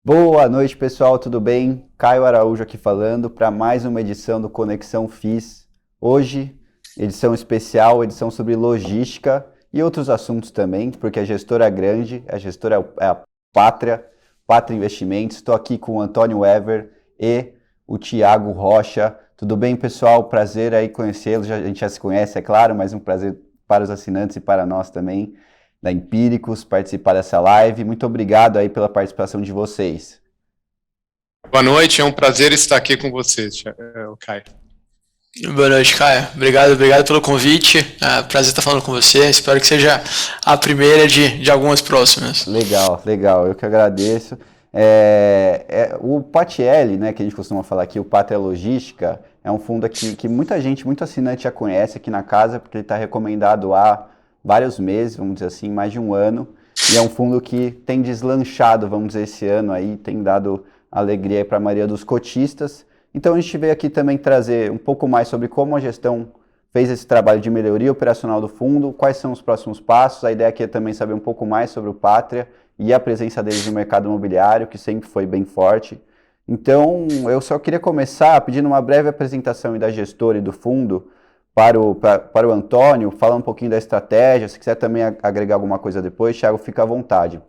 Boa noite, pessoal, tudo bem? Caio Araújo aqui falando para mais uma edição do Conexão FIS. Hoje, edição especial, edição sobre logística e outros assuntos também, porque a gestora é grande, a gestora é a Pátria Investimentos. Estou aqui com o Antônio Wever e o Thiago Rocha. Tudo bem, pessoal? Prazer aí conhecê-los. A gente já se conhece, é claro, mas um prazer para os assinantes e para nós também da Empíricos, participar dessa live. Muito obrigado aí pela participação de vocês. Boa noite, é um prazer estar aqui com vocês, Caio. Boa noite, Caio. Obrigado pelo convite. Prazer estar falando com você. Espero que seja a primeira de algumas próximas. Legal. Eu que agradeço. O PATL, né, que a gente costuma falar aqui, o Pátria Logística, é um fundo aqui que muita gente, muito assinante já conhece aqui na casa, porque ele está recomendado há vários meses, vamos dizer assim, mais de um ano, e é um fundo que tem deslanchado, vamos dizer, esse ano aí, tem dado alegria para a maioria dos cotistas. Então a gente veio aqui também trazer um pouco mais sobre como a gestão fez esse trabalho de melhoria operacional do fundo, quais são os próximos passos. A ideia aqui é também saber um pouco mais sobre o Pátria e a presença deles no mercado imobiliário, que sempre foi bem forte. Então eu só queria começar pedindo uma breve apresentação da gestora e do fundo, para o Antônio, falar um pouquinho da estratégia. Se quiser também agregar alguma coisa depois, Thiago, fica à vontade.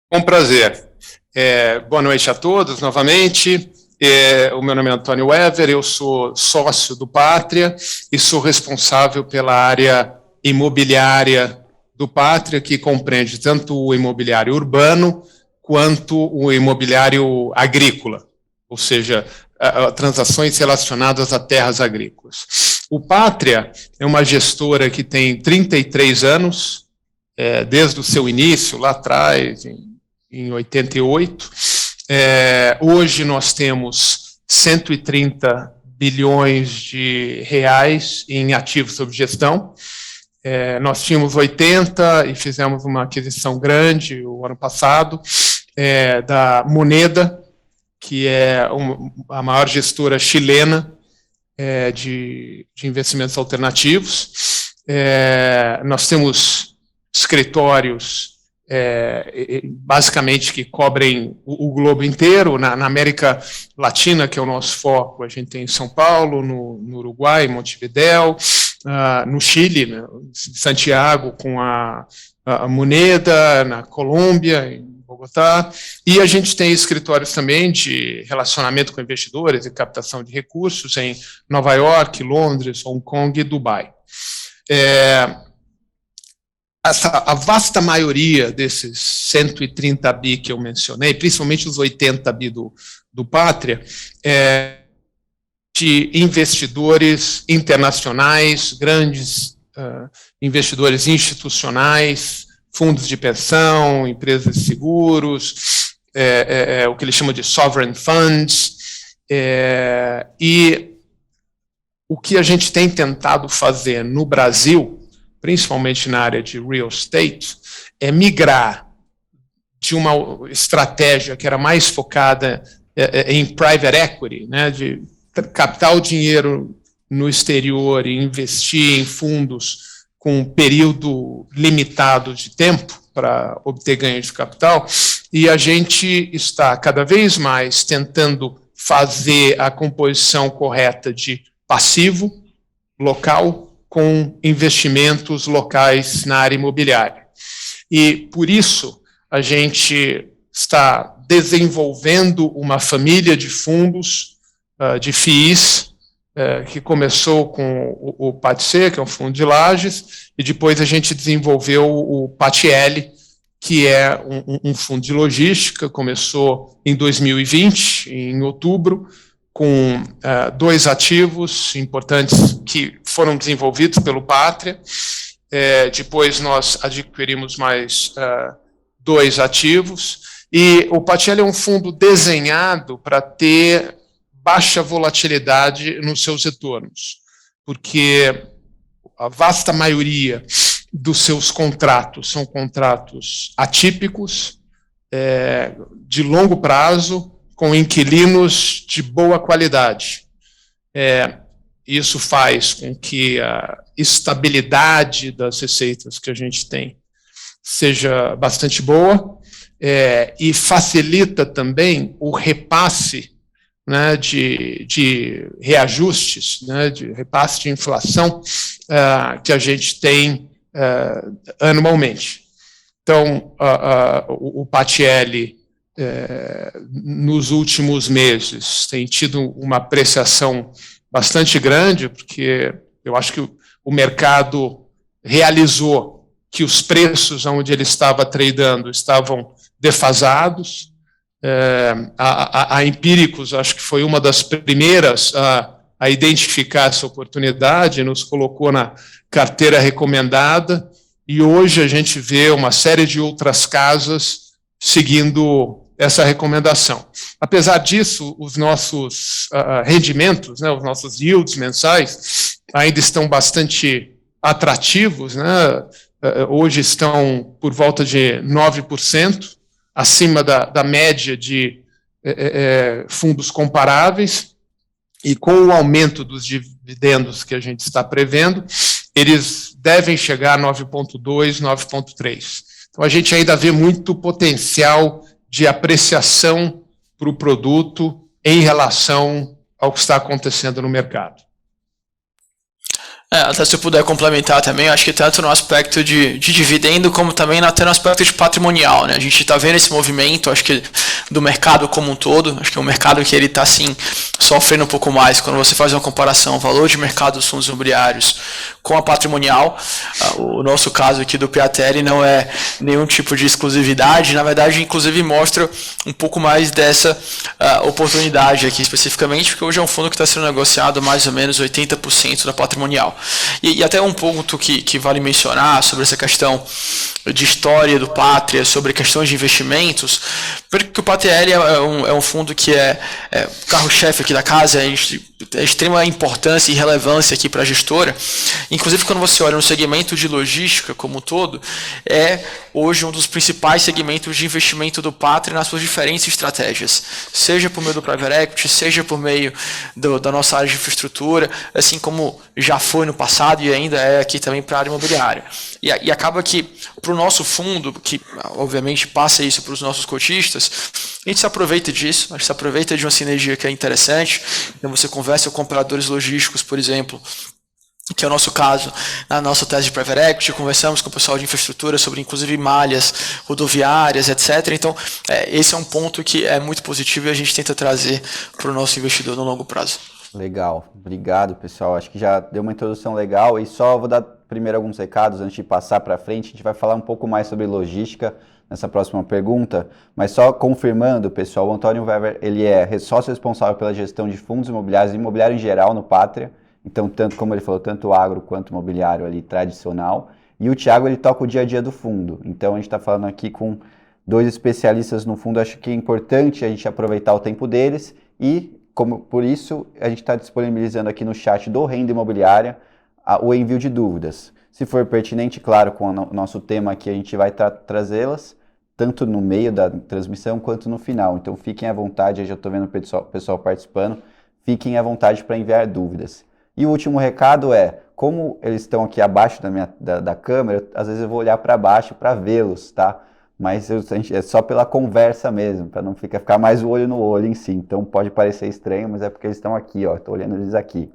Com prazer. Boa noite a todos, novamente. O meu nome é Antônio Wever, eu sou sócio do Pátria e sou responsável pela área imobiliária do Pátria, que compreende tanto o imobiliário urbano quanto o imobiliário agrícola, ou seja, transações relacionadas a terras agrícolas. O Pátria é uma gestora que tem 33 anos, desde o seu início, lá atrás, em 88. Hoje nós temos 130 bilhões de reais em ativos sob gestão. Nós tínhamos 80 e fizemos uma aquisição grande o ano passado, da Moneda, que é a maior gestora chilena de investimentos alternativos. Nós temos escritórios, basicamente, que cobrem o globo inteiro. Na América Latina, que é o nosso foco, a gente tem em São Paulo, no Uruguai, em Montevidéu, no Chile, né, Santiago, com a Moneda, na Colômbia, em Bogotá, e a gente tem escritórios também de relacionamento com investidores e captação de recursos em Nova York, Londres, Hong Kong e Dubai. A vasta maioria desses 130 bi que eu mencionei, principalmente os 80 bi do Pátria, de investidores internacionais, grandes investidores institucionais, fundos de pensão, empresas de seguros, o que eles chamam de sovereign funds, e o que a gente tem tentado fazer no Brasil, principalmente na área de real estate, é migrar de uma estratégia que era mais focada em private equity, né, de captar o dinheiro no exterior e investir em fundos com um período limitado de tempo para obter ganho de capital, e a gente está cada vez mais tentando fazer a composição correta de passivo local com investimentos locais na área imobiliária. E, por isso, a gente está desenvolvendo uma família de fundos de FIIs, que começou com o PATC, que é um fundo de lajes, e depois a gente desenvolveu o PATL, que é um fundo de logística. Começou em 2020, em outubro, com 2 ativos importantes que foram desenvolvidos pelo Pátria. Depois nós adquirimos mais 2 ativos, e o PATL é um fundo desenhado para ter baixa volatilidade nos seus retornos, porque a vasta maioria dos seus contratos são contratos atípicos, de longo prazo, com inquilinos de boa qualidade. Isso faz com que a estabilidade das receitas que a gente tem seja bastante boa, e facilita também o repasse, né, de reajustes, né, de repasse de inflação que a gente tem anualmente. Então, o PATL, nos últimos meses, tem tido uma apreciação bastante grande, porque eu acho que o mercado realizou que os preços onde ele estava tradando estavam defasados. A Empíricos, acho que foi uma das primeiras a identificar essa oportunidade, nos colocou na carteira recomendada, e hoje a gente vê uma série de outras casas seguindo essa recomendação. Apesar disso, os nossos rendimentos, né, os nossos yields mensais, ainda estão bastante atrativos, né? Hoje estão por volta de 9%, acima da média de fundos comparáveis, e com o aumento dos dividendos que a gente está prevendo, eles devem chegar a 9,2%, 9,3%. Então, a gente ainda vê muito potencial de apreciação para o produto em relação ao que está acontecendo no mercado. Até se eu puder complementar também, acho que tanto no aspecto de dividendo, como também até no aspecto de patrimonial, né? A gente está vendo esse movimento, acho que do mercado como um todo, acho que é um mercado que ele está, sim, sofrendo um pouco mais, quando você faz uma comparação, o valor de mercado dos fundos imobiliários com a patrimonial. O nosso caso aqui do PATL não é nenhum tipo de exclusividade, na verdade, inclusive mostra um pouco mais dessa oportunidade aqui especificamente, porque hoje é um fundo que está sendo negociado mais ou menos 80% da patrimonial. E até um ponto que vale mencionar sobre essa questão de história do Pátria, sobre questões de investimentos, porque o PATL é um fundo que é carro-chefe aqui da casa, é extrema importância e relevância aqui para a gestora. Inclusive, quando você olha no segmento de logística como um todo, é hoje um dos principais segmentos de investimento do Pátria nas suas diferentes estratégias, seja por meio do Private Equity, seja por meio da nossa área de infraestrutura, assim como já foi no passado e ainda é aqui também para a área imobiliária. E acaba que, para o nosso fundo, que obviamente passa isso para os nossos cotistas, a gente se aproveita disso, a gente se aproveita de uma sinergia que é interessante. Então você conversa com operadores logísticos, por exemplo, que é o nosso caso, na nossa tese de Private Equity, conversamos com o pessoal de infraestrutura sobre, inclusive, malhas rodoviárias, etc. Então, esse é um ponto que é muito positivo e a gente tenta trazer para o nosso investidor no longo prazo. Legal, obrigado, pessoal. Acho que já deu uma introdução legal e só vou dar primeiro alguns recados antes de passar para frente. A gente vai falar um pouco mais sobre logística nessa próxima pergunta, mas só confirmando, pessoal, o Antônio Weber, ele é sócio responsável pela gestão de fundos imobiliários e imobiliário em geral no Pátria. Então, tanto como ele falou, tanto o agro quanto o imobiliário ali tradicional. E o Thiago, ele toca o dia a dia do fundo. Então, a gente está falando aqui com dois especialistas no fundo. Acho que é importante a gente aproveitar o tempo deles e, por isso, a gente está disponibilizando aqui no chat do Renda Imobiliária o envio de dúvidas. Se for pertinente, claro, com o nosso tema aqui, a gente vai trazê-las, tanto no meio da transmissão quanto no final. Então, fiquem à vontade, eu já estou vendo o pessoal participando, fiquem à vontade para enviar dúvidas. E o último recado é, como eles estão aqui abaixo da câmera, às vezes eu vou olhar para baixo para vê-los, tá? Mas é só pela conversa mesmo, para não ficar mais o olho no olho em si. Então pode parecer estranho, mas é porque eles estão aqui, ó. Estou olhando eles aqui.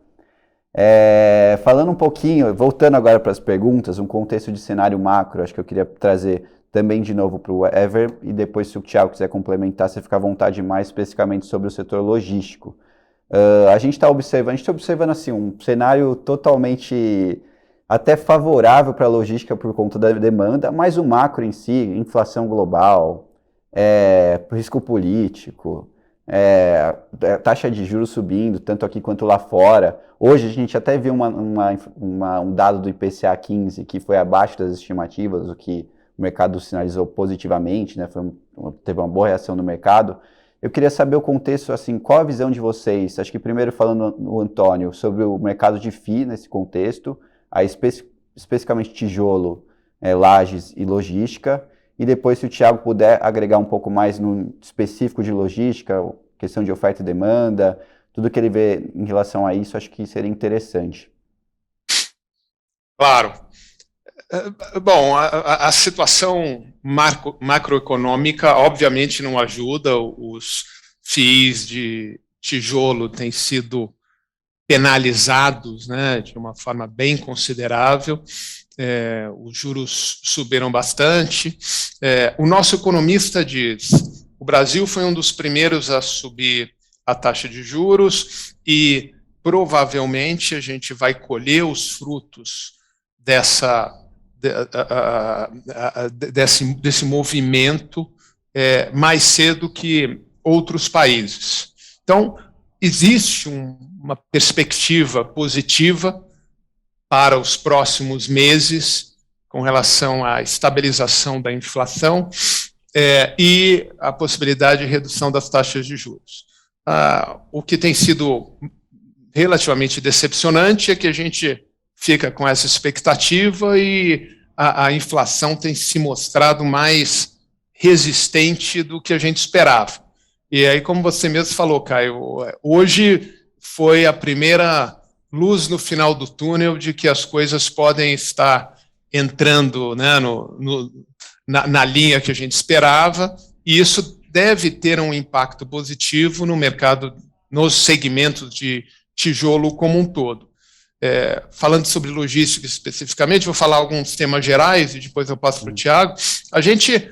Falando um pouquinho, voltando agora para as perguntas, um contexto de cenário macro, acho que eu queria trazer também de novo para o Ever, e depois se o Thiago quiser complementar, você fica à vontade mais especificamente sobre o setor logístico. A gente está observando assim, um cenário totalmente até favorável para a logística por conta da demanda, mas o macro em si, inflação global, risco político, taxa de juros subindo, tanto aqui quanto lá fora. Hoje a gente até viu um dado do IPCA 15 que foi abaixo das estimativas, o que o mercado sinalizou positivamente, né? Teve uma boa reação no mercado. Eu queria saber o contexto, assim, qual a visão de vocês, acho que primeiro falando no Antônio, sobre o mercado de FII nesse contexto, aí especificamente tijolo, lajes e logística, e depois se o Thiago puder agregar um pouco mais no específico de logística, questão de oferta e demanda, tudo que ele vê em relação a isso, acho que seria interessante. Claro. Bom, a situação macroeconômica obviamente não ajuda, os FIIs de tijolo têm sido penalizados, né, de uma forma bem considerável, os juros subiram bastante. O nosso economista diz: o Brasil foi um dos primeiros a subir a taxa de juros e provavelmente a gente vai colher os frutos desse movimento mais cedo que outros países. Então, existe uma perspectiva positiva para os próximos meses com relação à estabilização da inflação e a possibilidade de redução das taxas de juros. O que tem sido relativamente decepcionante é que a gente fica com essa expectativa e a inflação tem se mostrado mais resistente do que a gente esperava. E aí, como você mesmo falou, Caio, hoje foi a primeira luz no final do túnel de que as coisas podem estar entrando, né, na linha que a gente esperava, e isso deve ter um impacto positivo no mercado, nos segmentos de tijolo como um todo. Falando sobre logística especificamente, vou falar alguns temas gerais e depois eu passo para o Thiago. A gente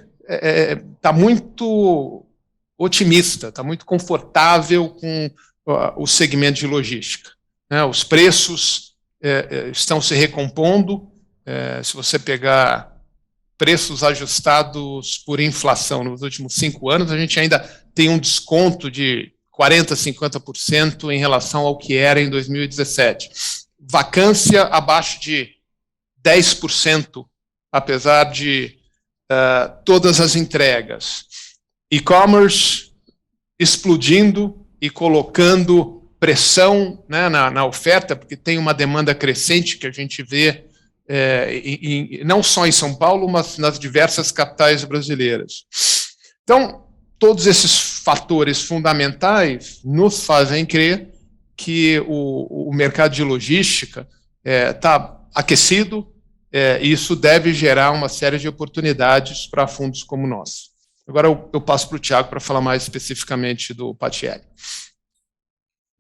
está muito otimista, está muito confortável com o segmento de logística. Os preços estão se recompondo. Se você pegar preços ajustados por inflação nos últimos 5 anos, a gente ainda tem um desconto de 40%, 50% em relação ao que era em 2017. Vacância abaixo de 10%, apesar de todas as entregas. E-commerce explodindo e colocando pressão, né, na oferta, porque tem uma demanda crescente que a gente vê não só em São Paulo, mas nas diversas capitais brasileiras. Então, todos esses fatores fundamentais nos fazem crer que o mercado de logística está aquecido, e isso deve gerar uma série de oportunidades para fundos como o nosso. Agora eu passo para o Thiago para falar mais especificamente do Patielli.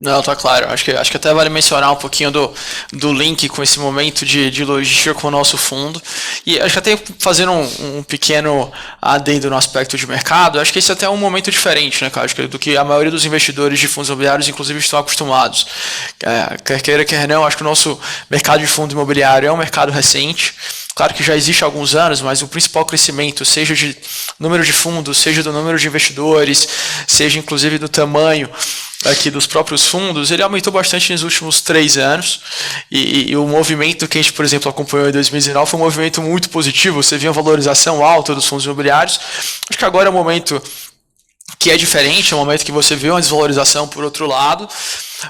Não, tá claro. Acho que até vale mencionar um pouquinho do link com esse momento de logística com o nosso fundo. E acho que até fazendo um pequeno adendo no aspecto de mercado, acho que esse até é um momento diferente, né, cara? Acho que do que a maioria dos investidores de fundos imobiliários, inclusive, estão acostumados. Quer queira, quer não, acho que o nosso mercado de fundo imobiliário é um mercado recente. Claro que já existe há alguns anos, mas o principal crescimento, seja de número de fundos, seja do número de investidores, seja inclusive do tamanho aqui dos próprios fundos, ele aumentou bastante nos últimos 3 anos, e o movimento que a gente, por exemplo, acompanhou em 2019 foi um movimento muito positivo. Você viu a valorização alta dos fundos imobiliários. Acho que agora é um momento que é diferente, é um momento que você vê uma desvalorização por outro lado,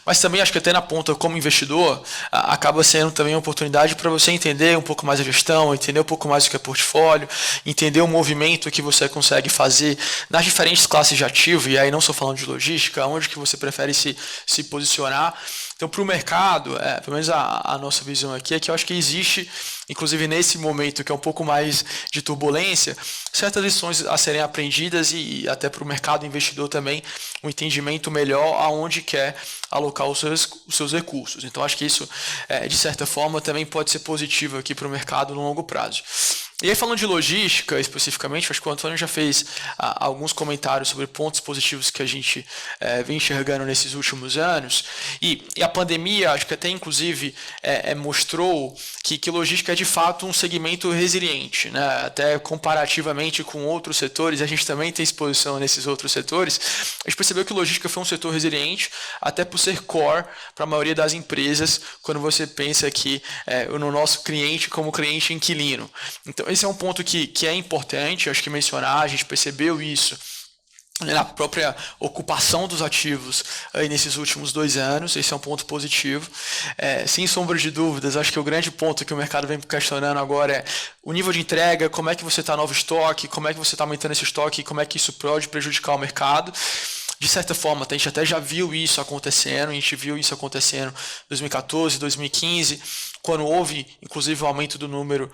mas também acho que até na ponta, como investidor, acaba sendo também uma oportunidade para você entender um pouco mais a gestão, entender um pouco mais o que é portfólio, entender o movimento que você consegue fazer nas diferentes classes de ativo, e aí não só falando de logística, onde que você prefere se posicionar. Então, para o mercado, pelo menos a nossa visão aqui é que eu acho que existe, inclusive nesse momento que é um pouco mais de turbulência, certas lições a serem aprendidas, e até para o mercado investidor também um entendimento melhor aonde quer alocar os seus recursos. Então, acho que isso, de certa forma, também pode ser positivo aqui para o mercado no longo prazo. E aí, falando de logística especificamente, acho que o Antônio já fez alguns comentários sobre pontos positivos que a gente vem enxergando nesses últimos anos, e a pandemia, acho que até inclusive mostrou que logística é de fato um segmento resiliente, né? Até comparativamente com outros setores, a gente também tem exposição nesses outros setores, a gente percebeu que logística foi um setor resiliente, até por ser core para a maioria das empresas, quando você pensa aqui no nosso cliente como cliente inquilino. Então, esse é um ponto que é importante, acho que mencionar, a gente percebeu isso na própria ocupação dos ativos aí nesses últimos 2 anos, esse é um ponto positivo. Sem sombra de dúvidas, acho que o grande ponto que o mercado vem questionando agora é o nível de entrega, como é que você está novo estoque, como é que você está aumentando esse estoque, como é que isso pode prejudicar o mercado. de certa forma, a gente até já viu isso acontecendo, a gente viu isso acontecendo em 2014, 2015, quando houve, inclusive, o aumento do número,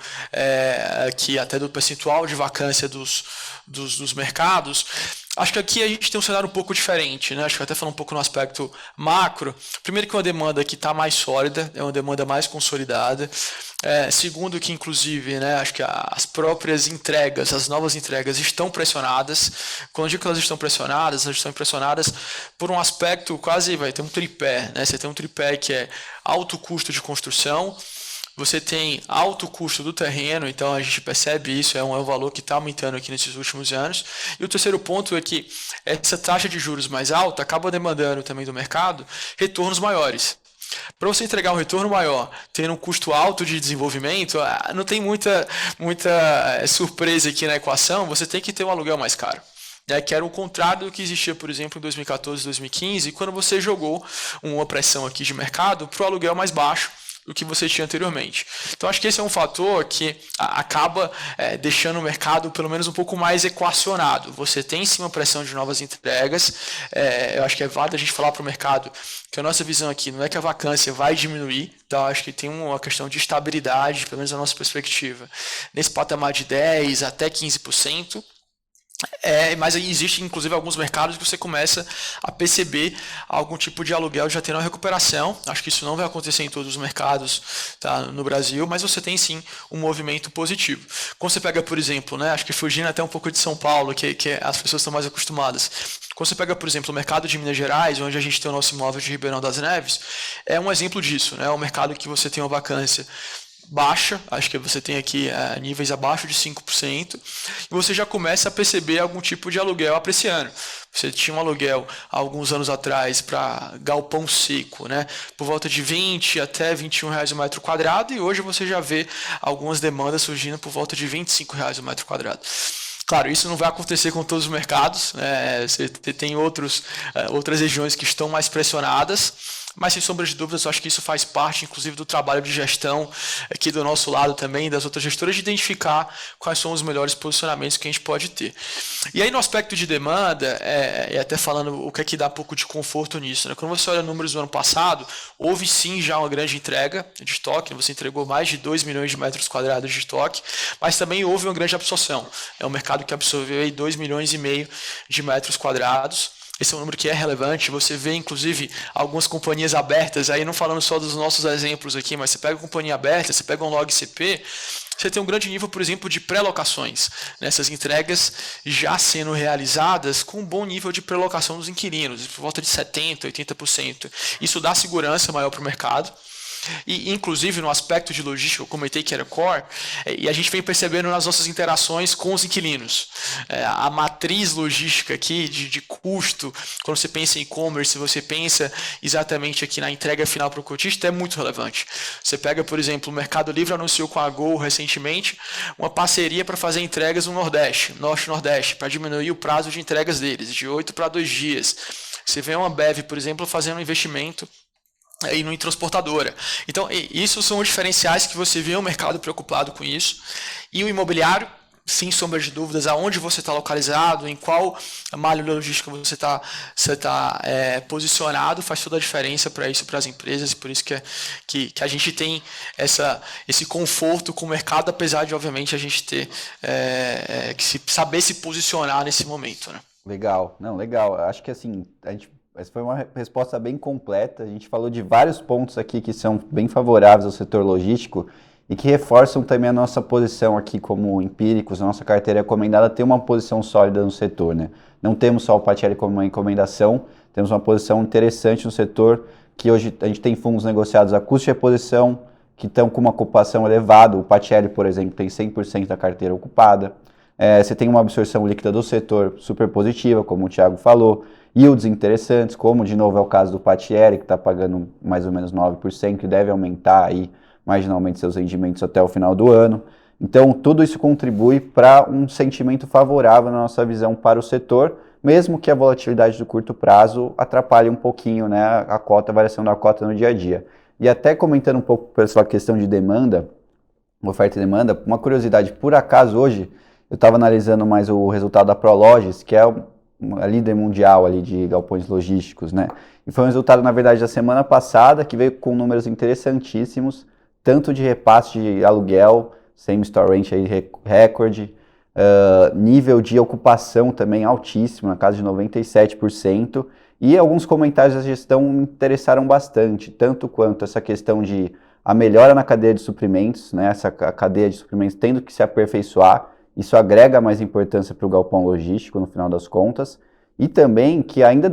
que até do percentual de vacância dos mercados. Acho que aqui a gente tem um cenário um pouco diferente, né? Acho que até falando um pouco no aspecto macro. Primeiro que é uma demanda que está mais sólida, é uma demanda mais consolidada. Segundo que, inclusive, né, acho que as próprias entregas, as novas entregas estão pressionadas. Quando eu digo que elas estão pressionadas por um aspecto quase, vai ter um tripé, né? Você tem um tripé que é alto custo de construção, você tem alto custo do terreno, então a gente percebe isso, é um valor que está aumentando aqui nesses últimos anos. E o terceiro ponto é que essa taxa de juros mais alta acaba demandando também do mercado retornos maiores. Para você entregar um retorno maior, tendo um custo alto de desenvolvimento, não tem muita surpresa aqui na equação, você tem que ter um aluguel mais caro. Que era o contrário do que existia, por exemplo, em 2014, 2015, quando você jogou uma pressão aqui de mercado para o aluguel mais baixo do que você tinha anteriormente. Então, acho que esse é um fator que acaba deixando o mercado pelo menos um pouco mais equacionado. Você tem sim uma pressão de novas entregas. Eu acho que é válido a gente falar para o mercado que a nossa visão aqui não é que a vacância vai diminuir, então acho que tem uma questão de estabilidade, pelo menos na nossa perspectiva, nesse patamar de 10% até 15%. Mas aí existe inclusive alguns mercados que você começa a perceber algum tipo de aluguel já tendo uma recuperação. Acho que isso não vai acontecer em todos os mercados, tá, no Brasil, mas você tem sim um movimento positivo. Quando você pega, por exemplo, né, acho que fugindo até um pouco de São Paulo, que as pessoas estão mais acostumadas. Quando você pega, por exemplo, o mercado de Minas Gerais, onde a gente tem o nosso imóvel de Ribeirão das Neves, é um exemplo disso, né? É um mercado que você tem uma vacância baixa, acho que você tem aqui níveis abaixo de 5%, e você já começa a perceber algum tipo de aluguel apreciando. Você tinha um aluguel há alguns anos atrás para galpão seco, né, por volta de 20 até 21 reais o metro quadrado, e hoje você já vê algumas demandas surgindo por volta de 25 reais o metro quadrado. Claro, isso não vai acontecer com todos os mercados, você tem outras regiões que estão mais pressionadas, mas sem sombra de dúvidas, eu acho que isso faz parte, inclusive, do trabalho de gestão aqui do nosso lado também, das outras gestoras, de identificar quais são os melhores posicionamentos que a gente pode ter. E aí, no aspecto de demanda, e até falando o que é que dá um pouco de conforto nisso, né? Quando você olha números do ano passado, houve sim já uma grande entrega de estoque, você entregou mais de 2 milhões de metros quadrados de estoque, mas também houve uma grande absorção. É um mercado que absorveu aí 2,5 milhões de metros quadrados. Esse é um número que é relevante. Você vê, inclusive, algumas companhias abertas, aí não falando só dos nossos exemplos aqui, mas você pega uma companhia aberta, você pega um log CP, você tem um grande nível, por exemplo, de pré-locações. Nessas entregas já sendo realizadas com um bom nível de pré-locação dos inquilinos, por volta de 70%, 80%. Isso dá segurança maior para o mercado. E, inclusive, no aspecto de logística, eu comentei que era core, e a gente vem percebendo nas nossas interações com os inquilinos. A matriz logística aqui de custo, quando você pensa em e-commerce, você pensa exatamente aqui na entrega final para o cotista, é muito relevante. Você pega, por exemplo, o Mercado Livre anunciou com a Gol recentemente uma parceria para fazer entregas no Nordeste, Norte e Nordeste, para diminuir o prazo de entregas deles, de 8 para 2 dias. Você vê uma Bev, por exemplo, fazendo um investimento em transportadora. Então, isso são os diferenciais que você vê o mercado preocupado com isso. E o imobiliário, sem sombra de dúvidas, aonde você está localizado, em qual malha logística você está posicionado, faz toda a diferença para isso, para as empresas, e por isso que a gente tem esse conforto com o mercado, apesar de, obviamente, a gente ter que saber se posicionar nesse momento, né? Legal, não, legal. Acho que assim, essa foi uma resposta bem completa. A gente falou de vários pontos aqui que são bem favoráveis ao setor logístico e que reforçam também a nossa posição aqui como empíricos. A nossa carteira recomendada tem uma posição sólida no setor, né? Não temos só o Patielli como uma encomendação, temos uma posição interessante no setor, que hoje a gente tem fundos negociados a custo de reposição, que estão com uma ocupação elevada. O Patielli, por exemplo, tem 100% da carteira ocupada. Você tem uma absorção líquida do setor super positiva, como o Thiago falou, yields interessantes, como de novo é o caso do Patielli, que está pagando mais ou menos 9%, e deve aumentar aí marginalmente seus rendimentos até o final do ano. Então, tudo isso contribui para um sentimento favorável na nossa visão para o setor, mesmo que a volatilidade do curto prazo atrapalhe um pouquinho, né, a variação da cota no dia a dia. E até comentando um pouco pela questão de demanda, oferta e demanda, uma curiosidade, por acaso hoje, eu estava analisando mais o resultado da Prologis, que é uma líder mundial ali de galpões logísticos, né? E foi um resultado, na verdade, da semana passada, que veio com números interessantíssimos, tanto de repasse de aluguel, same store rent aí recorde, nível de ocupação também altíssimo, na casa de 97%, e alguns comentários da gestão me interessaram bastante, tanto quanto essa questão de a melhora na cadeia de suprimentos, né, essa cadeia de suprimentos tendo que se aperfeiçoar, isso agrega mais importância para o galpão logístico no final das contas, e também que ainda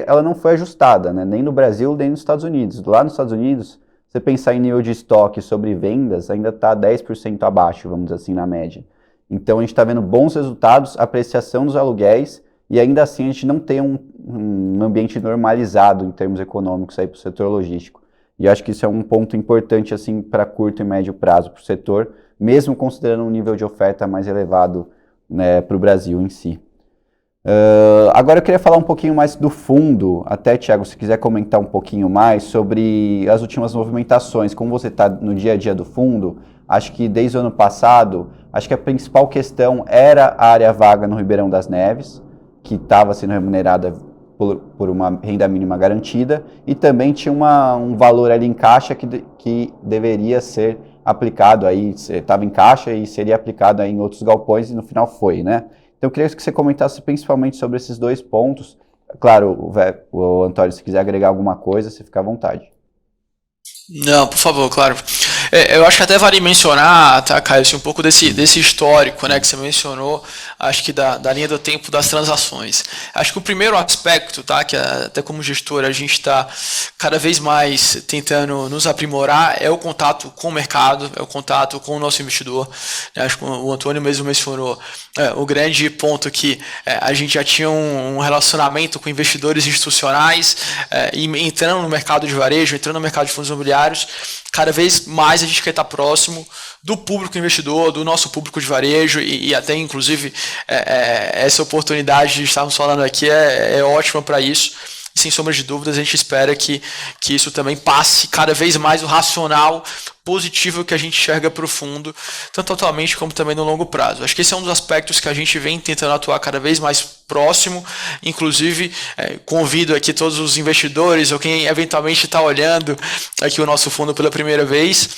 ela não foi ajustada, né, nem no Brasil, nem nos Estados Unidos. Lá nos Estados Unidos, você pensar em nível de estoque sobre vendas, ainda está 10% abaixo, vamos dizer assim, na média. Então a gente está vendo bons resultados, apreciação dos aluguéis, e ainda assim a gente não tem um ambiente normalizado em termos econômicos aí para o setor logístico. E acho que isso é um ponto importante assim para curto e médio prazo para o setor, mesmo considerando um nível de oferta mais elevado, né, para o Brasil em si. Agora eu queria falar um pouquinho mais do fundo, até, Thiago, se quiser comentar um pouquinho mais sobre as últimas movimentações, como você está no dia a dia do fundo. Acho que desde o ano passado, acho que a principal questão era a área vaga no Ribeirão das Neves, que estava sendo remunerada por uma renda mínima garantida, e também tinha um valor ali em caixa que deveria ser aplicado aí, estava em caixa e seria aplicado aí em outros galpões, e no final foi, né? Então eu queria que você comentasse principalmente sobre esses dois pontos. Claro, o Antônio, se quiser agregar alguma coisa, você fica à vontade. Não, por favor, claro. Eu acho que até vale mencionar, tá, Caio, assim, um pouco desse histórico, né, que você mencionou, acho que da linha do tempo das transações. Acho que o primeiro aspecto, tá, que até como gestor a gente está cada vez mais tentando nos aprimorar, é o contato com o mercado, é o contato com o nosso investidor. Acho que o Antônio mesmo mencionou o grande ponto que a gente já tinha um relacionamento com investidores institucionais, e entrando no mercado de varejo, entrando no mercado de fundos imobiliários, cada vez mais a gente quer estar próximo do público investidor, do nosso público de varejo, e até inclusive essa oportunidade de estarmos falando aqui é ótima para isso. E, sem sombra de dúvidas, a gente espera que isso também passe cada vez mais o racional positivo que a gente enxerga para o fundo, tanto atualmente como também no longo prazo. Acho que esse é um dos aspectos que a gente vem tentando atuar cada vez mais próximo. Inclusive, convido aqui todos os investidores ou quem eventualmente está olhando aqui o nosso fundo pela primeira vez,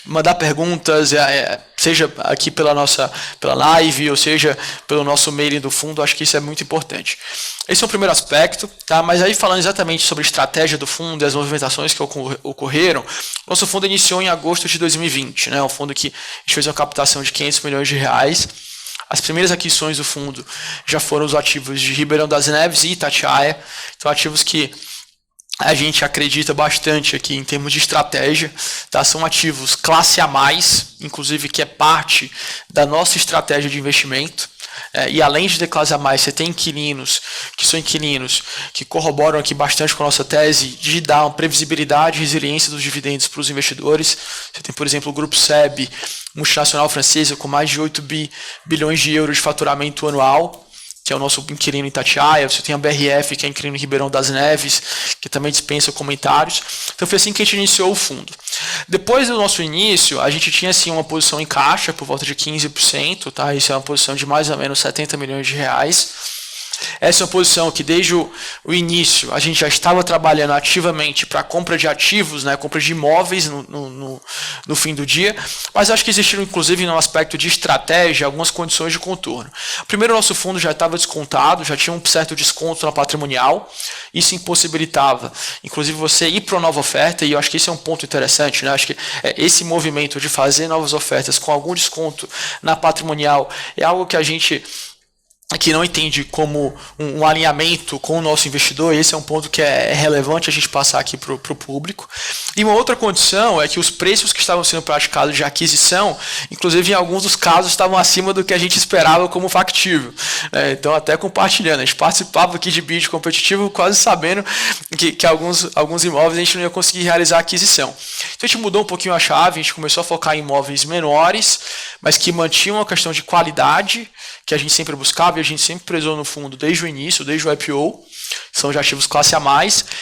mandar perguntas, seja aqui pela live, ou seja pelo nosso mailing do fundo. Acho que isso é muito importante. Esse é o primeiro aspecto, tá? Mas aí, falando exatamente sobre a estratégia do fundo e as movimentações que ocorreram, nosso fundo iniciou em agosto de 2020, né? Um fundo que a gente fez uma captação de R$500 milhões. As primeiras aquisições do fundo já foram os ativos de Ribeirão das Neves e Itatiaia, então ativos que a gente acredita bastante aqui em termos de estratégia, tá? São ativos classe A+, inclusive, que é parte da nossa estratégia de investimento. E além de ter classe A+, você tem inquilinos que corroboram aqui bastante com a nossa tese de dar uma previsibilidade e resiliência dos dividendos para os investidores. Você tem, por exemplo, o Grupo SEB, multinacional francesa, com mais de 8 bilhões de euros de faturamento anual, que é o nosso inquilino em Itatiaia. Você tem a BRF, que é inquilino em Ribeirão das Neves, que também dispensa comentários. Então foi assim que a gente iniciou o fundo. Depois do nosso início, a gente tinha assim uma posição em caixa por volta de 15%, tá? Isso é uma posição de mais ou menos R$70 milhões. Essa é uma posição que desde o início a gente já estava trabalhando ativamente para compra de ativos, né, compra de imóveis no fim do dia, mas acho que existiram inclusive no aspecto de estratégia algumas condições de contorno. Primeiro, o nosso fundo já estava descontado, já tinha um certo desconto na patrimonial, isso impossibilitava inclusive você ir para uma nova oferta, e eu acho que esse é um ponto interessante, né? Acho que esse movimento de fazer novas ofertas com algum desconto na patrimonial é algo que a gente aqui não entende como um alinhamento com o nosso investidor, e esse é um ponto que é relevante a gente passar aqui para o público. E uma outra condição é que os preços que estavam sendo praticados de aquisição, inclusive em alguns dos casos, estavam acima do que a gente esperava como factível. Então, até compartilhando, a gente participava aqui de bid competitivo quase sabendo que alguns imóveis a gente não ia conseguir realizar a aquisição. Então, a gente mudou um pouquinho a chave, a gente começou a focar em imóveis menores, mas que mantinham a questão de qualidade, que a gente sempre buscava e a gente sempre prezou no fundo desde o início, desde o IPO. São de ativos classe A+,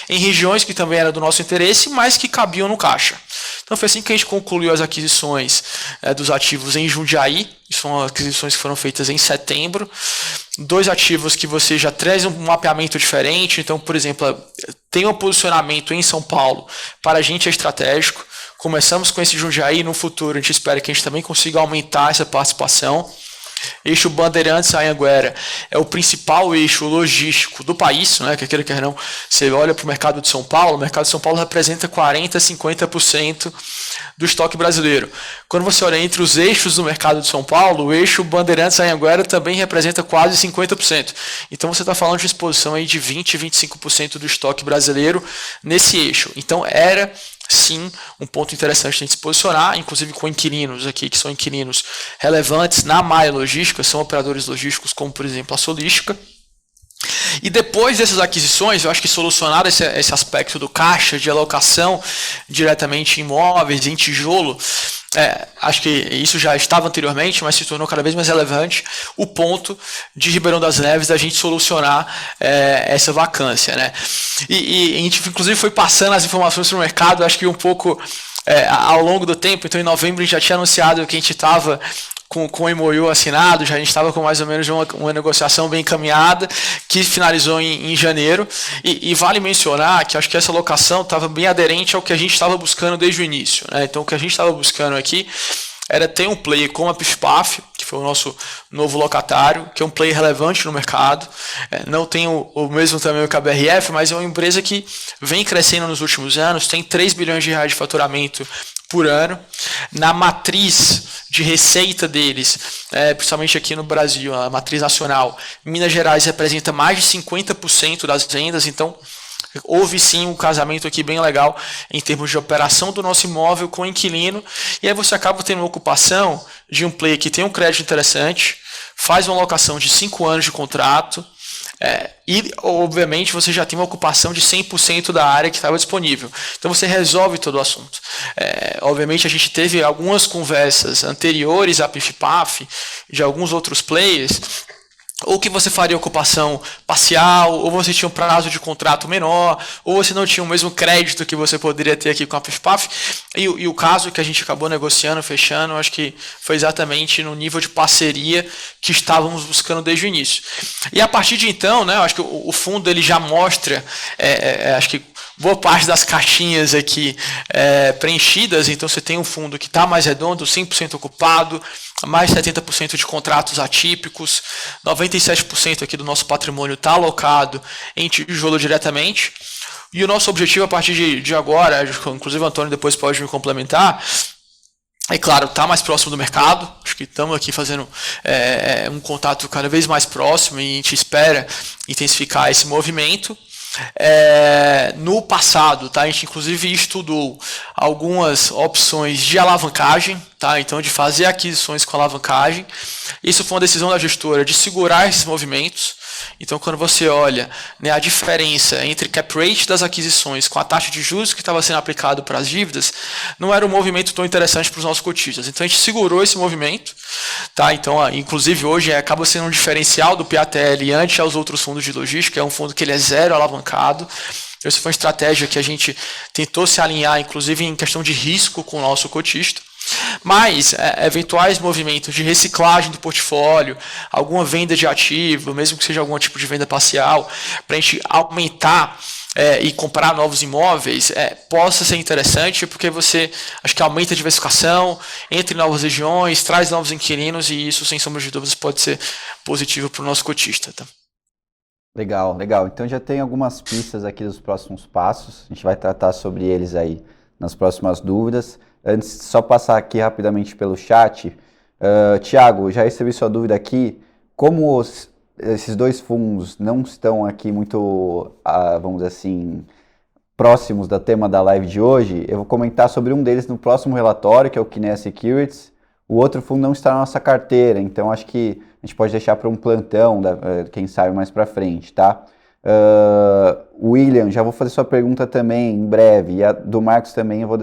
em regiões que também eram do nosso interesse, mas que cabiam no caixa. Então foi assim que a gente concluiu as aquisições dos ativos em Jundiaí. São aquisições que foram feitas em setembro. 2 ativos que você já traz um mapeamento diferente. Então, por exemplo, tem um posicionamento em São Paulo, para a gente é estratégico. Começamos com esse Jundiaí, no futuro a gente espera que a gente também consiga aumentar essa participação. Eixo Bandeirantes Anhanguera é o principal eixo logístico do país, né? Quer queira, quer não, você olha para o mercado de São Paulo, o mercado de São Paulo representa 40%, 50% do estoque brasileiro. Quando você olha entre os eixos do mercado de São Paulo, o eixo Bandeirantes Anhanguera também representa quase 50%. Então você está falando de exposição aí de 20%, 25% do estoque brasileiro nesse eixo. Então era sim um ponto interessante a gente se posicionar, inclusive com inquilinos aqui, que são inquilinos relevantes na malha logística, são operadores logísticos como, por exemplo, a Solística. E depois dessas aquisições, eu acho que solucionar esse aspecto do caixa, de alocação diretamente em imóveis, em tijolo, acho que isso já estava anteriormente, mas se tornou cada vez mais relevante o ponto de Ribeirão das Neves da gente solucionar essa vacância, né? E a gente inclusive foi passando as informações para o mercado, acho que um pouco ao longo do tempo. Então em novembro a gente já tinha anunciado que a gente estava com o MOU assinado, já a gente estava com mais ou menos uma negociação bem encaminhada, que finalizou em janeiro, e vale mencionar que acho que essa locação estava bem aderente ao que a gente estava buscando desde o início, né? Então o que a gente estava buscando aqui era ter um player como a PIFPAF, que foi o nosso novo locatário, que é um player relevante no mercado, não tem o mesmo tamanho que a BRF, mas é uma empresa que vem crescendo nos últimos anos, tem 3 bilhões de reais de faturamento por ano. Na matriz de receita deles, principalmente aqui no Brasil, a matriz nacional, Minas Gerais representa mais de 50% das vendas, então houve sim um casamento aqui bem legal em termos de operação do nosso imóvel com o inquilino, e aí você acaba tendo uma ocupação de um player que tem um crédito interessante, faz uma locação de 5 anos de contrato, e obviamente você já tem uma ocupação de 100% da área que estava disponível. Então você resolve todo o assunto. Obviamente a gente teve algumas conversas anteriores à PIFPAF de alguns outros players, ou que você faria ocupação parcial, ou você tinha um prazo de contrato menor, ou você não tinha o mesmo crédito que você poderia ter aqui com a PIFPAF. E o caso que a gente acabou negociando, fechando, acho que foi exatamente no nível de parceria que estávamos buscando desde o início. E a partir de então, né, acho que o fundo ele já mostra, acho que boa parte das caixinhas aqui preenchidas. Então você tem um fundo que está mais redondo, 100% ocupado, mais 70% de contratos atípicos, 97% aqui do nosso patrimônio está alocado em tijolo diretamente. E o nosso objetivo a partir de agora, inclusive o Antônio depois pode me complementar, é claro, está mais próximo do mercado. Acho que estamos aqui fazendo um contato cada vez mais próximo e a gente espera intensificar esse movimento. No passado, tá, a gente inclusive estudou algumas opções de alavancagem, tá, então de fazer aquisições com alavancagem. Isso foi uma decisão da gestora de segurar esses movimentos. Então quando você olha, né, a diferença entre cap rate das aquisições com a taxa de juros que estava sendo aplicado para as dívidas, não era um movimento tão interessante para os nossos cotistas. Então a gente segurou esse movimento, tá? Então inclusive hoje acaba sendo um diferencial do PATL ante aos outros fundos de logística. É um fundo que ele é zero alavancado. Essa foi uma estratégia que a gente tentou se alinhar, inclusive em questão de risco com o nosso cotista. Mas eventuais movimentos de reciclagem do portfólio, alguma venda de ativo, mesmo que seja algum tipo de venda parcial, para a gente aumentar e comprar novos imóveis, possa ser interessante, porque você acho que aumenta a diversificação, entra em novas regiões, traz novos inquilinos, e isso, sem sombra de dúvidas, pode ser positivo para o nosso cotista. Tá? Legal, legal. Então já tem algumas pistas aqui dos próximos passos. A gente vai tratar sobre eles aí nas próximas dúvidas. Antes, só passar aqui rapidamente pelo chat. Tiago, já recebi sua dúvida aqui. Como esses dois fundos não estão aqui muito, vamos dizer assim, próximos do tema da live de hoje, eu vou comentar sobre um deles no próximo relatório, que é o Kinea Securities. O outro fundo não está na nossa carteira, então acho que a gente pode deixar para um plantão, quem sabe mais para frente, tá? William, já vou fazer sua pergunta também em breve, e a do Marcos também eu vou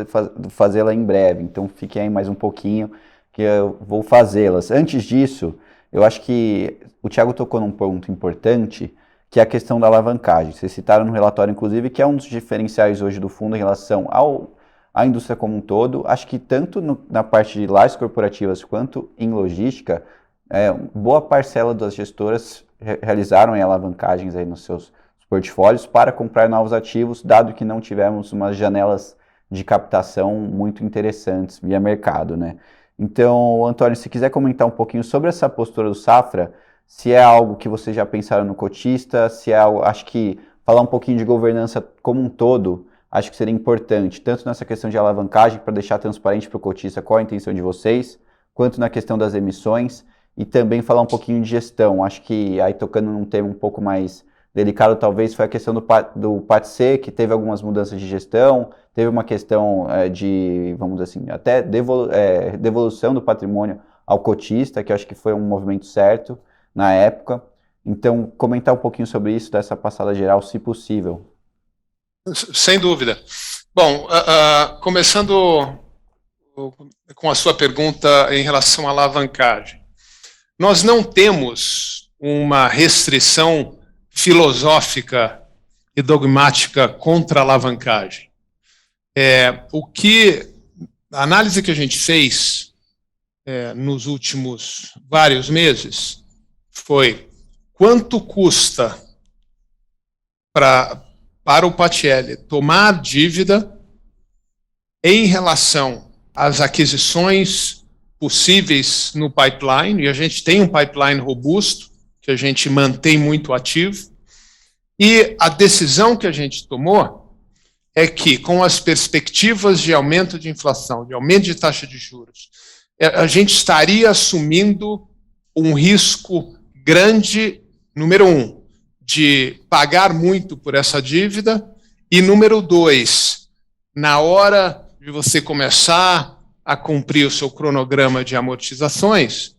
fazê-la em breve, então fiquem aí mais um pouquinho que eu vou fazê-las. Antes disso, eu acho que o Thiago tocou num ponto importante, que é a questão da alavancagem. Vocês citaram no relatório, inclusive, que é um dos diferenciais hoje do fundo em relação a indústria como um todo. Acho que tanto na parte de lajes corporativas quanto em logística, boa parcela das gestoras realizaram alavancagens aí nos seus portfólios para comprar novos ativos, dado que não tivemos umas janelas de captação muito interessantes via mercado, né? Então, Antônio, se quiser comentar um pouquinho sobre essa postura do Safra, se é algo que vocês já pensaram no cotista, se é algo, acho que falar um pouquinho de governança como um todo, acho que seria importante, tanto nessa questão de alavancagem, para deixar transparente para o cotista qual a intenção de vocês, quanto na questão das emissões, e também falar um pouquinho de gestão. Acho que aí tocando num tema um pouco mais delicado, talvez, foi a questão do PATC, que teve algumas mudanças de gestão, teve uma questão de, vamos dizer assim, até devolução do patrimônio ao cotista, que eu acho que foi um movimento certo na época. Então, comentar um pouquinho sobre isso, dessa passada geral, se possível. Sem dúvida. Bom, começando com a sua pergunta em relação à alavancagem. Nós não temos uma restrição filosófica e dogmática contra a alavancagem. A análise que a gente fez nos últimos vários meses foi quanto custa para o Patielli tomar dívida em relação às aquisições possíveis no pipeline, e a gente tem um pipeline robusto, que a gente mantém muito ativo, e a decisão que a gente tomou é que, com as perspectivas de aumento de inflação, de aumento de taxa de juros, a gente estaria assumindo um risco grande, número 1, de pagar muito por essa dívida, e número 2, na hora de você começar a cumprir o seu cronograma de amortizações,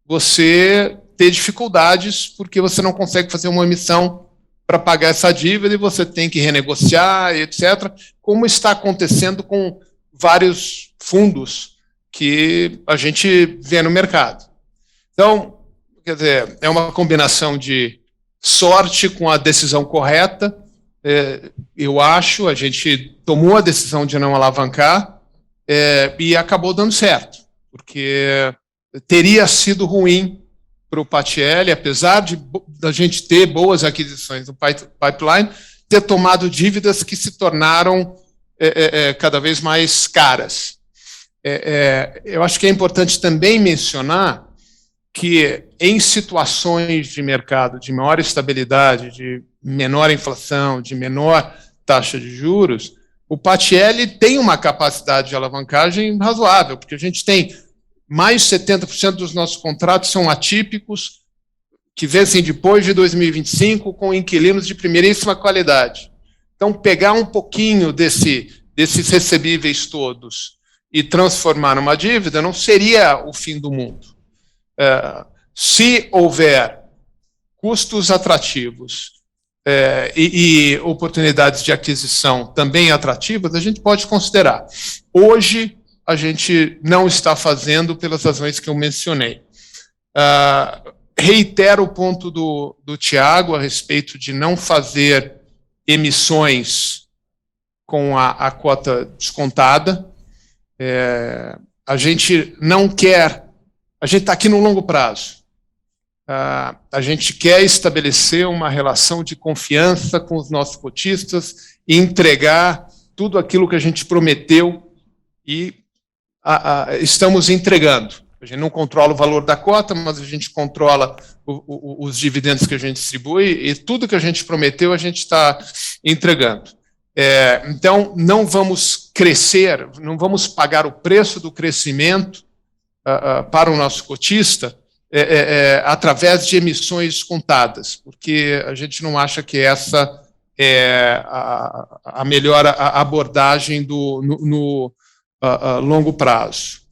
você ter dificuldades porque você não consegue fazer uma emissão para pagar essa dívida e você tem que renegociar, etc., como está acontecendo com vários fundos que a gente vê no mercado. Então, quer dizer, é uma combinação de sorte com a decisão correta. Eu acho, a gente tomou a decisão de não alavancar e acabou dando certo, porque teria sido ruim para o Patielli, apesar da gente ter boas aquisições no pipeline, ter tomado dívidas que se tornaram cada vez mais caras. Eu acho que é importante também mencionar que em situações de mercado de maior estabilidade, de menor inflação, de menor taxa de juros, o Patielli tem uma capacidade de alavancagem razoável, porque a gente tem mais de 70% dos nossos contratos são atípicos, que vencem depois de 2025, com inquilinos de primeiríssima qualidade. Então, pegar um pouquinho desses recebíveis todos e transformar numa dívida não seria o fim do mundo. Se houver custos atrativos e oportunidades de aquisição também atrativas, a gente pode considerar. Hoje, a gente não está fazendo pelas razões que eu mencionei. Reitero o ponto do Tiago a respeito de não fazer emissões com a cota descontada. A gente não quer, a gente está aqui no longo prazo. A gente quer estabelecer uma relação de confiança com os nossos cotistas e entregar tudo aquilo que a gente prometeu e estamos entregando. A gente não controla o valor da cota, mas a gente controla os dividendos que a gente distribui e tudo que a gente prometeu a gente está entregando. Então, não vamos crescer, não vamos pagar o preço do crescimento para o nosso cotista através de emissões contadas, porque a gente não acha que essa é a melhor abordagem no longo prazo.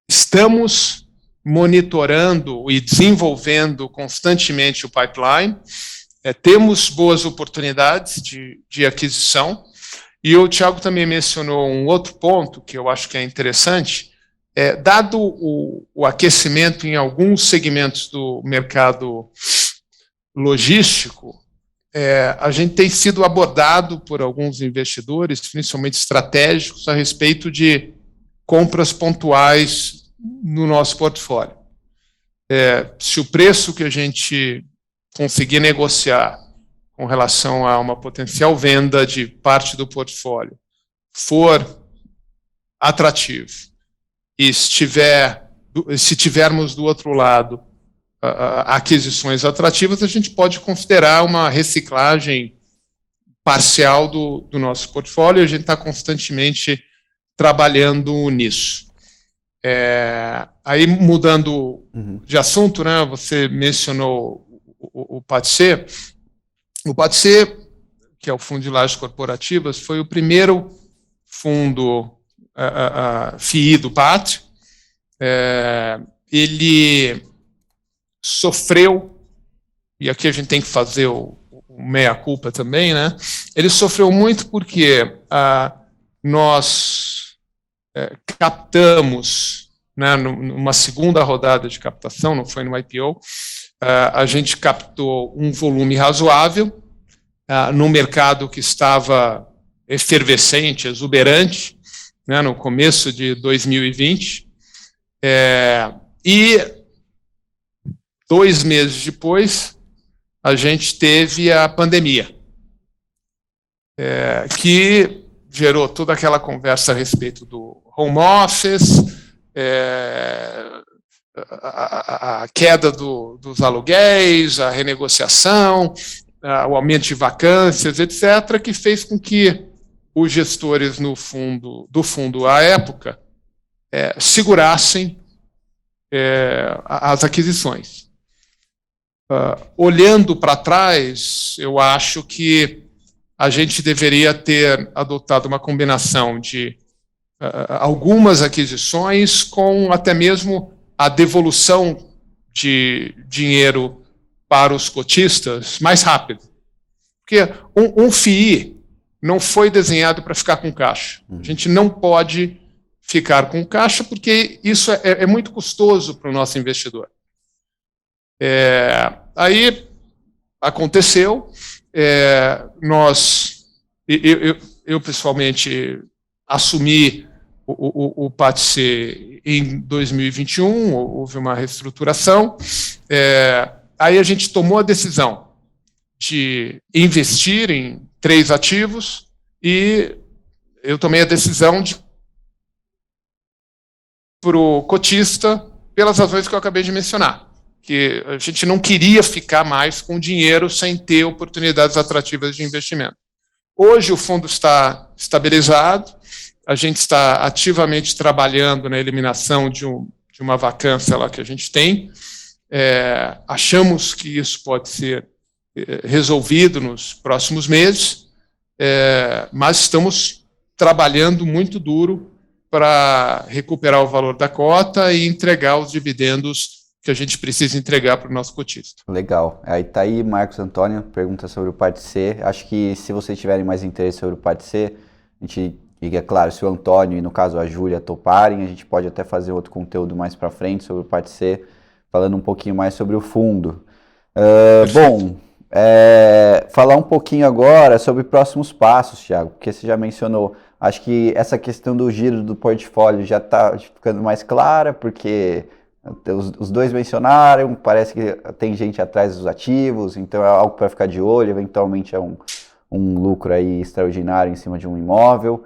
Estamos monitorando e desenvolvendo constantemente o pipeline, temos boas oportunidades de aquisição, e o Tiago também mencionou um outro ponto que eu acho que é interessante. Dado o aquecimento em alguns segmentos do mercado logístico, a gente tem sido abordado por alguns investidores, principalmente estratégicos, a respeito de compras pontuais no nosso portfólio. Se o preço que a gente conseguir negociar com relação a uma potencial venda de parte do portfólio for atrativo e se tivermos do outro lado aquisições atrativas, a gente pode considerar uma reciclagem parcial do nosso portfólio, e a gente está constantemente trabalhando nisso. Aí, mudando de assunto, né, você mencionou o PATC. O PATC, que é o Fundo de Lajes Corporativas, foi o primeiro fundo FII do Pátria. Ele sofreu, e aqui a gente tem que fazer o meia-culpa também, né? Ele sofreu muito porque nós captamos, né, numa segunda rodada de captação, não foi no IPO, a gente captou um volume razoável num mercado que estava efervescente, exuberante, né, no começo de 2020, e 2 meses depois a gente teve a pandemia, que gerou toda aquela conversa a respeito do home office, a queda dos aluguéis, a renegociação, o aumento de vacâncias, etc., que fez com que os gestores do fundo à época segurassem as aquisições. Olhando para trás, eu acho que a gente deveria ter adotado uma combinação de algumas aquisições com até mesmo a devolução de dinheiro para os cotistas mais rápido. Porque um FII não foi desenhado para ficar com caixa. A gente não pode ficar com caixa porque isso é muito custoso para o nosso investidor. Aí aconteceu, eu pessoalmente assumi o PATC em 2021, houve uma reestruturação, aí a gente tomou a decisão de investir em 3 ativos e eu tomei a decisão de para o cotista pelas razões que eu acabei de mencionar, que a gente não queria ficar mais com dinheiro sem ter oportunidades atrativas de investimento. Hoje o fundo está estabilizado, a gente está ativamente trabalhando na eliminação de uma vacância lá que a gente tem. Achamos que isso pode ser resolvido nos próximos meses, mas estamos trabalhando muito duro para recuperar o valor da cota e entregar os dividendos que a gente precisa entregar para o nosso cotista. Legal. Aí tá aí, Marcos Antônio, pergunta sobre o PATC. Acho que se vocês tiverem mais interesse sobre o PATC, a gente, e é claro, se o Antônio e no caso a Júlia toparem, a gente pode até fazer outro conteúdo mais para frente sobre o PATC, falando um pouquinho mais sobre o fundo. Falar um pouquinho agora sobre próximos passos, Thiago, porque você já mencionou, acho que essa questão do giro do portfólio já está ficando mais clara, porque os dois mencionaram, parece que tem gente atrás dos ativos, então é algo para ficar de olho, eventualmente é um lucro aí extraordinário em cima de um imóvel.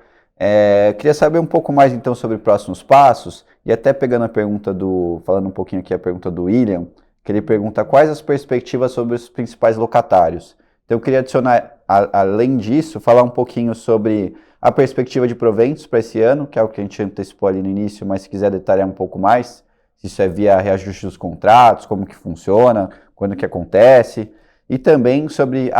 Queria saber um pouco mais então sobre próximos passos, e até pegando a pergunta falando um pouquinho aqui a pergunta do William, que ele pergunta quais as perspectivas sobre os principais locatários. Então eu queria adicionar, além disso, falar um pouquinho sobre a perspectiva de proventos para esse ano, que é o que a gente antecipou ali no início, mas se quiser detalhar um pouco mais, se isso é via reajuste dos contratos, como que funciona, quando que acontece, e também sobre,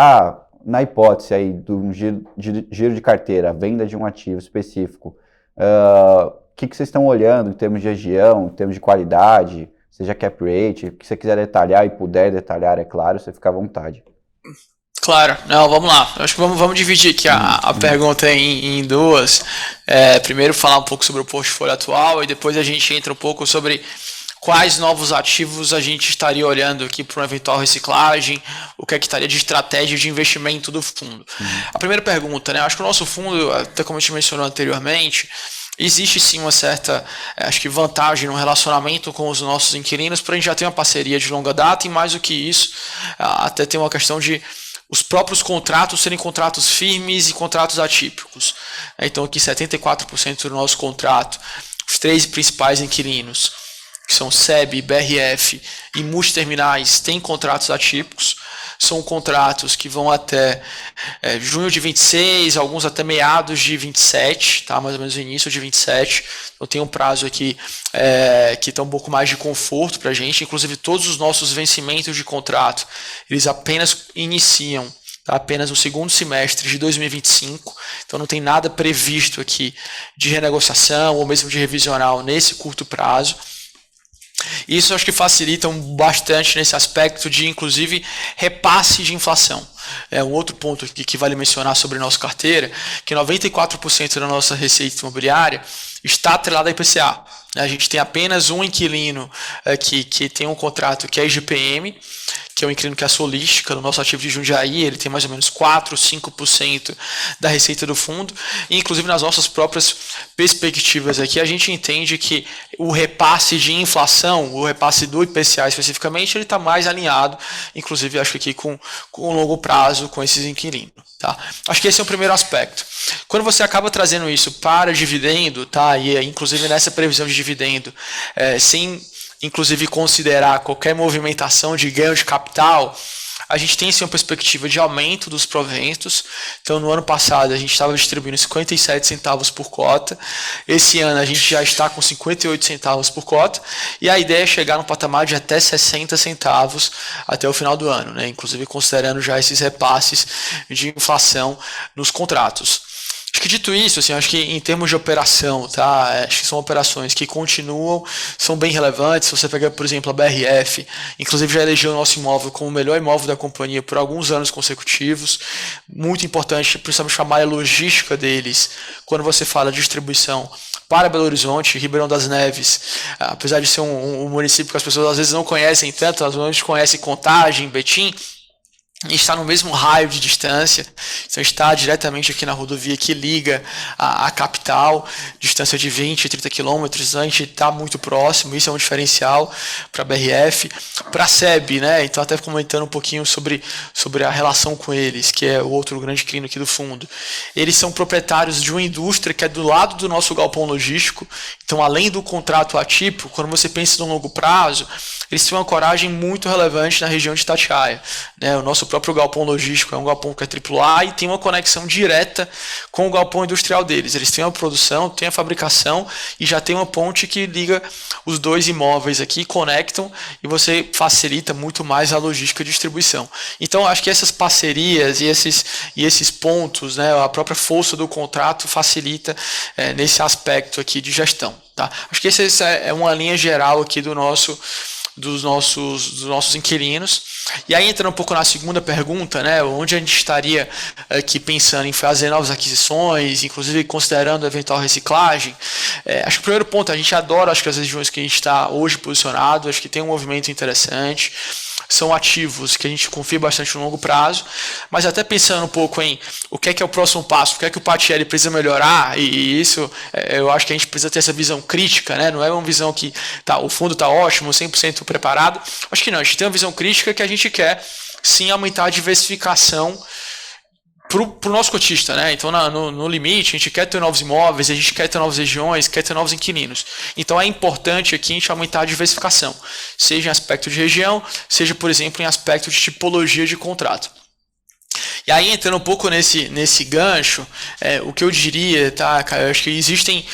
na hipótese aí do giro de carteira, a venda de um ativo específico, o que vocês estão olhando em termos de região, em termos de qualidade, seja cap rate, o que você quiser detalhar e puder detalhar, é claro, você fica à vontade. Claro, não, vamos lá. Acho que vamos dividir aqui a pergunta em duas. Primeiro falar um pouco sobre o portfólio atual e depois a gente entra um pouco sobre quais novos ativos a gente estaria olhando aqui para uma eventual reciclagem, o que é que estaria de estratégia de investimento do fundo. A primeira pergunta, né? Acho que o nosso fundo, até como a gente mencionou anteriormente, existe sim uma certa, acho que vantagem no relacionamento com os nossos inquilinos, porque a gente já tem uma parceria de longa data e mais do que isso, até tem uma questão de os próprios contratos serem contratos firmes e contratos atípicos. Então aqui 74% do nosso contrato, os 3 principais inquilinos, que são SEB, BRF e multiterminais, têm contratos atípicos. São contratos que vão até junho de 26, alguns até meados de 27, tá? Mais ou menos o início de 27. Então tem um prazo aqui que está um pouco mais de conforto para a gente. Inclusive todos os nossos vencimentos de contrato, eles apenas iniciam apenas no segundo semestre de 2025, então não tem nada previsto aqui de renegociação ou mesmo de revisional nesse curto prazo. Isso acho que facilita bastante nesse aspecto de, inclusive, repasse de inflação. Um outro ponto que vale mencionar sobre nossa carteira, que 94% da nossa receita imobiliária está atrelada a IPCA. A gente tem apenas um inquilino que tem um contrato que é IGPM, que é um inquilino que é a Solística, no nosso ativo de Jundiaí, ele tem mais ou menos 4, 5% da receita do fundo, e inclusive nas nossas próprias perspectivas aqui, a gente entende que o repasse de inflação, o repasse do IPCA especificamente, ele está mais alinhado, inclusive acho que aqui com o longo prazo, com esses inquilinos. Tá? Acho que esse é o primeiro aspecto. Quando você acaba trazendo isso para dividendo, tá? E inclusive nessa previsão de dividendo, sem inclusive considerar qualquer movimentação de ganho de capital, a gente tem sim uma perspectiva de aumento dos proventos. Então, no ano passado, a gente estava distribuindo 57 centavos por cota. Esse ano, a gente já está com 58 centavos por cota. E a ideia é chegar no patamar de até 60 centavos até o final do ano, né? Inclusive considerando já esses repasses de inflação nos contratos. Acho que dito isso, assim, acho que em termos de operação, tá? Acho que são operações que continuam, são bem relevantes. Se você pegar, por exemplo, a BRF, inclusive já elegeu o nosso imóvel como o melhor imóvel da companhia por alguns anos consecutivos. Muito importante, precisamos chamar a logística deles quando você fala de distribuição para Belo Horizonte, Ribeirão das Neves, apesar de ser um município que as pessoas às vezes não conhecem tanto, às vezes conhecem Contagem, Betim, está no mesmo raio de distância, então está diretamente aqui na rodovia que liga a capital, distância de 20, 30 quilômetros, a gente está muito próximo, isso é um diferencial para a BRF, para a SEB, né? Então até comentando um pouquinho sobre a relação com eles, que é o outro grande inquilino aqui do fundo. Eles são proprietários de uma indústria que é do lado do nosso galpão logístico, então além do contrato atípico, quando você pensa no longo prazo, eles têm uma coragem muito relevante na região de Itatiaia, né? O nosso próprio galpão logístico é um galpão que é AAA e tem uma conexão direta com o galpão industrial deles. Eles têm a produção, têm a fabricação e já tem uma ponte que liga os dois imóveis aqui, conectam e você facilita muito mais a logística de distribuição. Então, acho que essas parcerias e esses pontos, né, a própria força do contrato facilita nesse aspecto aqui de gestão. Tá? Acho que essa é uma linha geral aqui dos nossos inquilinos. E aí entrando um pouco na segunda pergunta, né, onde a gente estaria aqui pensando em fazer novas aquisições, inclusive considerando a eventual reciclagem. Acho que o primeiro ponto, a gente adora acho que as regiões que a gente está hoje posicionado, acho que tem um movimento interessante, são ativos que a gente confia bastante no longo prazo, mas até pensando um pouco em o que é o próximo passo, o que é que o Patielli precisa melhorar, e isso eu acho que a gente precisa ter essa visão crítica, né? Não é uma visão que o fundo está ótimo, 100% preparado, acho que não, a gente tem uma visão crítica que a gente quer sim aumentar a diversificação para o nosso cotista, né? Então, no limite, a gente quer ter novos imóveis, a gente quer ter novas regiões, quer ter novos inquilinos. Então, é importante aqui a gente aumentar a diversificação, seja em aspecto de região, seja, por exemplo, em aspecto de tipologia de contrato. E aí, entrando um pouco nesse gancho, o que eu diria, tá, cara, eu acho que existem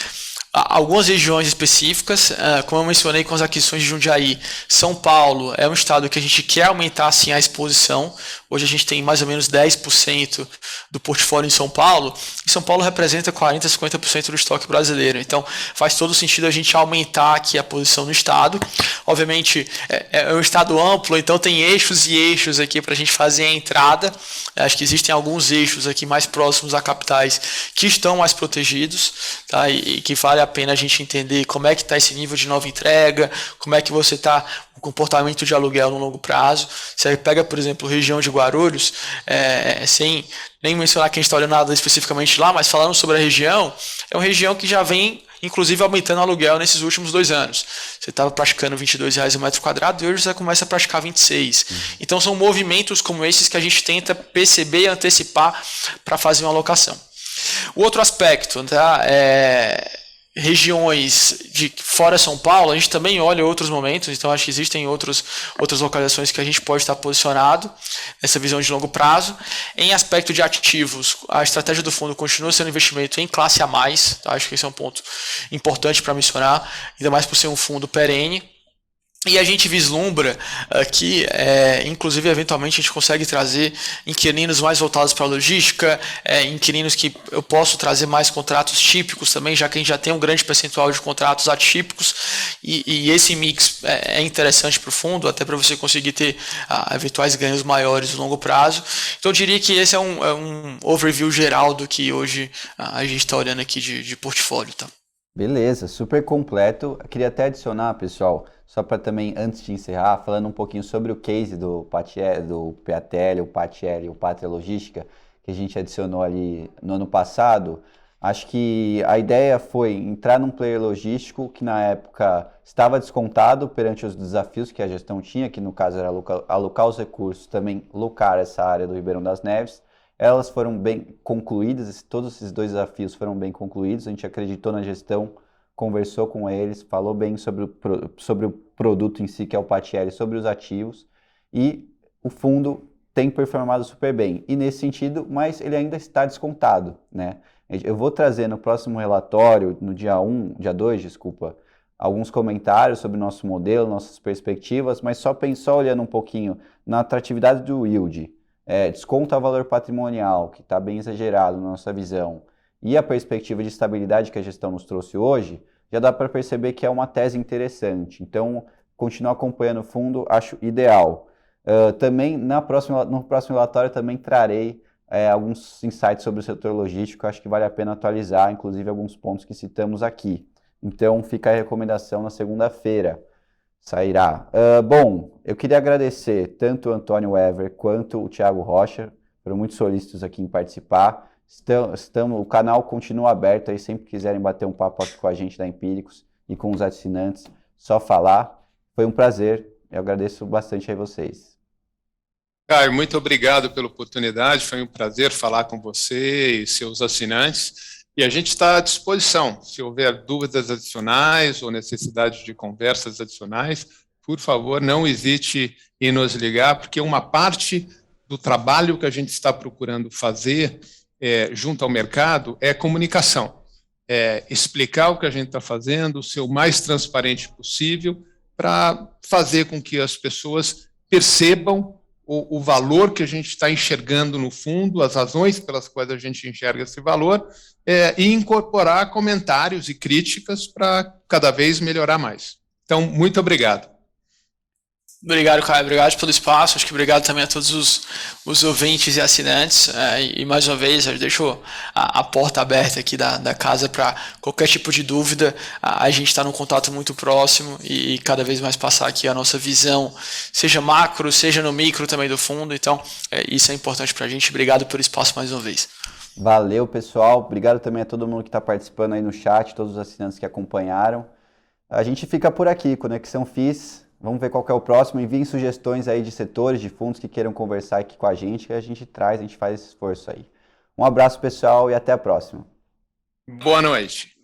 algumas regiões específicas, como eu mencionei com as aquisições de Jundiaí, São Paulo é um estado que a gente quer aumentar assim, a exposição. Hoje a gente tem mais ou menos 10% do portfólio em São Paulo, e São Paulo representa 40%, 50% do estoque brasileiro. Então faz todo sentido a gente aumentar aqui a posição no estado. Obviamente é um estado amplo, então tem eixos e eixos aqui para a gente fazer a entrada. Acho que existem alguns eixos aqui mais próximos a capitais que estão mais protegidos, tá? E que vale vale a pena a gente entender como é que está esse nível de nova entrega, como é que você está, o comportamento de aluguel no longo prazo. Você pega, por exemplo, a região de Guarulhos, sem nem mencionar que a gente está olhando nada especificamente lá, mas falando sobre a região, é uma região que já vem inclusive aumentando o aluguel nesses últimos 2 anos. Você estava praticando R$22 o metro quadrado e hoje você começa a praticar 26. Então são movimentos como esses que a gente tenta perceber e antecipar para fazer uma alocação. O outro aspecto, tá, regiões de fora São Paulo, a gente também olha outros momentos, então acho que existem outras localizações que a gente pode estar posicionado nessa visão de longo prazo. Em aspecto de ativos, a estratégia do fundo continua sendo investimento em classe A+, tá? Acho que esse é um ponto importante para mencionar, ainda mais por ser um fundo perene. E a gente vislumbra aqui, inclusive, eventualmente, a gente consegue trazer inquilinos mais voltados para a logística, inquilinos que eu posso trazer mais contratos típicos também, já que a gente já tem um grande percentual de contratos atípicos, e esse mix é interessante para o fundo, até para você conseguir ter eventuais ganhos maiores no longo prazo. Então, eu diria que esse é um overview geral do que hoje a gente está olhando aqui de portfólio. Tá? Beleza, super completo. Eu queria até adicionar, pessoal, só para também, antes de encerrar, falando um pouquinho sobre o case do PATL, o PATL, o Pátria Logística, que a gente adicionou ali no ano passado. Acho que a ideia foi entrar num player logístico que na época estava descontado perante os desafios que a gestão tinha, que no caso era alocar os recursos, também locar essa área do Ribeirão das Neves. Elas foram bem concluídas, todos esses 2 desafios foram bem concluídos, a gente acreditou na gestão, conversou com eles, falou bem sobre o produto em si, que é o PATL, sobre os ativos, e o fundo tem performado super bem. E nesse sentido, mas ele ainda está descontado, né? Eu vou trazer no próximo relatório, no dia 2, alguns comentários sobre o nosso modelo, nossas perspectivas, mas só olhando um pouquinho na atratividade do yield, desconta o valor patrimonial, que está bem exagerado na nossa visão, e a perspectiva de estabilidade que a gestão nos trouxe hoje, já dá para perceber que é uma tese interessante. Então, continuar acompanhando o fundo, acho ideal. Também, no próximo relatório, também trarei alguns insights sobre o setor logístico, acho que vale a pena atualizar, inclusive alguns pontos que citamos aqui. Então, fica a recomendação na segunda-feira. Sairá. Bom, eu queria agradecer tanto o Antônio Wever quanto o Thiago Rocha, foram muito solícitos aqui em participar. O canal continua aberto aí, sempre que quiserem bater um papo aqui com a gente da Empíricos e com os assinantes, só falar. Foi um prazer, eu agradeço bastante a vocês. Caio, muito obrigado pela oportunidade, foi um prazer falar com você e seus assinantes. E a gente está à disposição. Se houver dúvidas adicionais ou necessidade de conversas adicionais, por favor, não hesite em nos ligar, porque uma parte do trabalho que a gente está procurando fazer junto ao mercado é comunicação. Explicar o que a gente está fazendo, ser o mais transparente possível, para fazer com que as pessoas percebam o valor que a gente está enxergando no fundo, as razões pelas quais a gente enxerga esse valor, e incorporar comentários e críticas para cada vez melhorar mais. Então, muito obrigado. Obrigado, Caio. Obrigado pelo espaço. Acho que obrigado também a todos os ouvintes e assinantes. E mais uma vez, eu deixo a porta aberta aqui da casa para qualquer tipo de dúvida. A gente está num contato muito próximo e cada vez mais passar aqui a nossa visão, seja macro, seja no micro também do fundo. Então, isso é importante para a gente. Obrigado pelo espaço mais uma vez. Valeu, pessoal. Obrigado também a todo mundo que está participando aí no chat, todos os assinantes que acompanharam. A gente fica por aqui, Conexão FIIs. Vamos ver qual que é o próximo. Enviem sugestões aí de setores, de fundos que queiram conversar aqui com a gente, que a gente traz, a gente faz esse esforço aí. Um abraço, pessoal, e até a próxima. Boa noite.